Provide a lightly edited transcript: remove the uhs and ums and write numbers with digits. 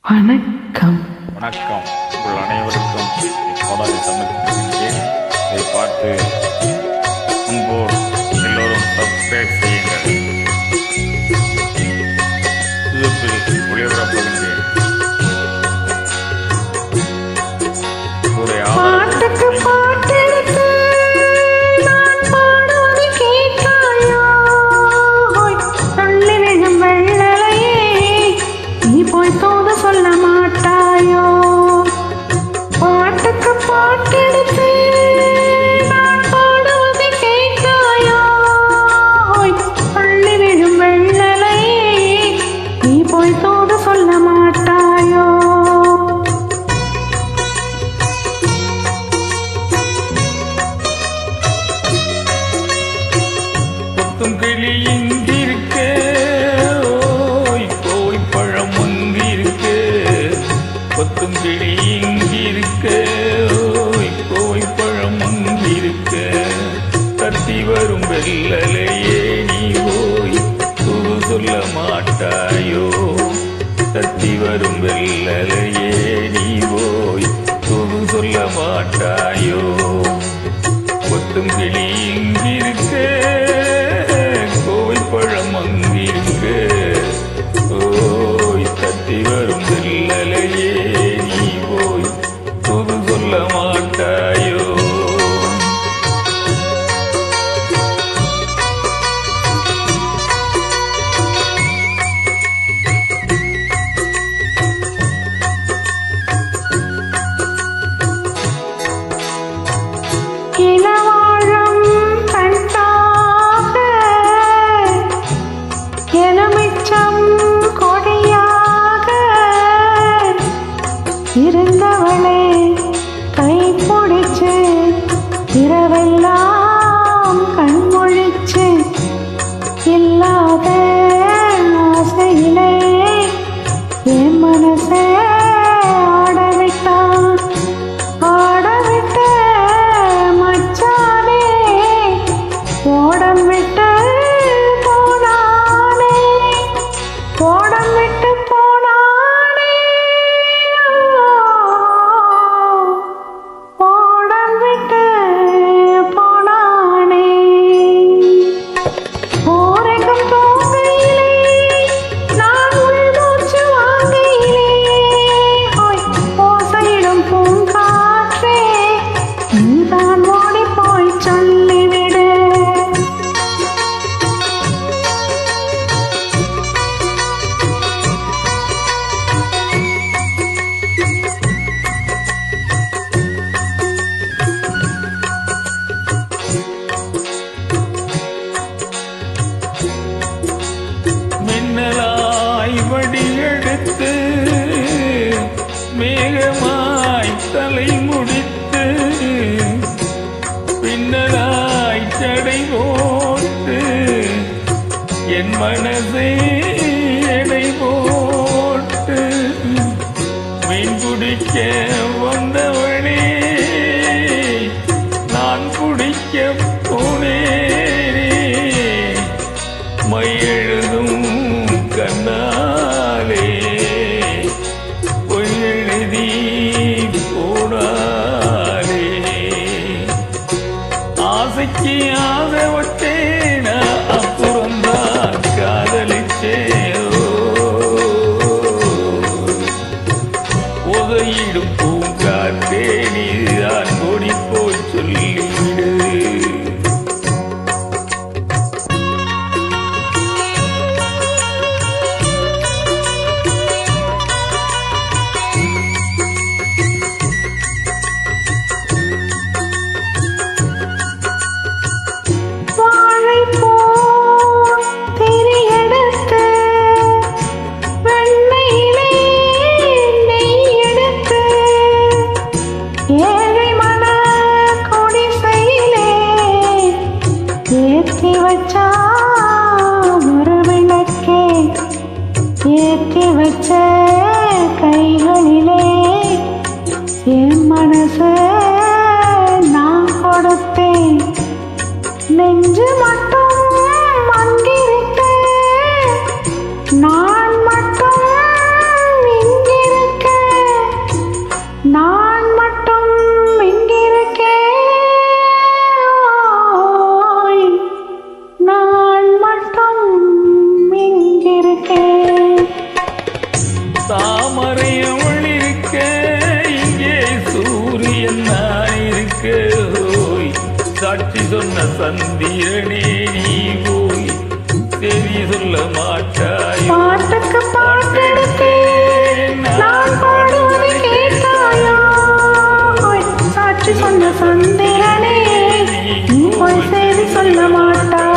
வணக்கம். வணக்கம். உங்கள் அனைவருக்கும் பாடலை சமர்ப்பிக்கிறேன். இதை பார்த்து முன்போர் எல்லோரும் சப்ஸ்கிரைப் செய்யுங்கள். யூடியூப்பில் ஒளிபரப்புகின்றேன். பாட்டுக்கு பாட்டெடுத்து நான் பாடுவது கேட்காயோ? சொல்லி விடும் வெள்ளலையே, நீ போய் தூது சொல்ல மாட்டாயோ? பாட்டுக்கு பாட்டெடுத்து நான் பாடுவது கேட்காயோ? சொல்லி விடும் வெள்ளலையே, நீ போய் தூது சொல்ல மாட்டாயோ? கிளி இங்கிருக்க, ஓய் கோய் பழம் அங்கிருக்க. கொத்தும் கிளி இங்கிருக்க, ஓய் கோய் பழம் அங்கிருக்க. தத்தி வரும் வெள்ளலையே, நீ ஓய் துரு சொல்ல மாட்டாயோ? தத்தி வரும் வெள்ளலையே, நீ ஓய் துரு சொல்ல மாட்டாயோ? கொத்தும் கிளி இங்கிருக்க, பழம் அங்கிருக்க. ஓய் தட்டி வரும் வெள்ளலையே, நீ போய் துது சொல்ல மாட்டாயோ? இருந்தவளே கை பிடிச்சு இரவெல்லாம் கண்மொழிச்சு இல்லாத ஆசையிலே என் மனசே ஆடவிட்டான். ஆடவிட்ட மச்சானே, ஓடம் விட்டு போனானே, ஓடம் விட்டு வடியெடுத்து மேகமாய் தலை முடித்து பின்னலாய் சடை போட்டு என் மனசை எடை போட்டு மீன் குடிக்க வந்தவனே, நான் குடிக்க போனேனே. மையெழுதும் கண்ணாலே பொய் எழுதி போனாலே. ஆசைக்கு ஆசை வச்சேன, அப்புறம்தான் காதலிச்சே. உதையிடும் பூங்காற்றே, நீதான் ஓடி போய் சொல்லிவிடு. ஏற்றி வச்சா ஒரு விளக்கே, ஏற்றி வச்ச கைகளிலே என் மனசை நான் கொடுத்தேன். நெஞ்சு மட்டும் அங்கிருக்க, நான் மட்டும் இங்கிருக்க. சொன்ன சந்திரனே நீ போய் செய்தி சொல்ல மாட்டாய். பாட்டுக்கு பாட்டெடுத்தேன் நான் பாடுவதை கேட்டாயோ? சாட்சி சொன்ன சந்திரனே நீ போய் செய்தி சொல்ல மாட்டாய்.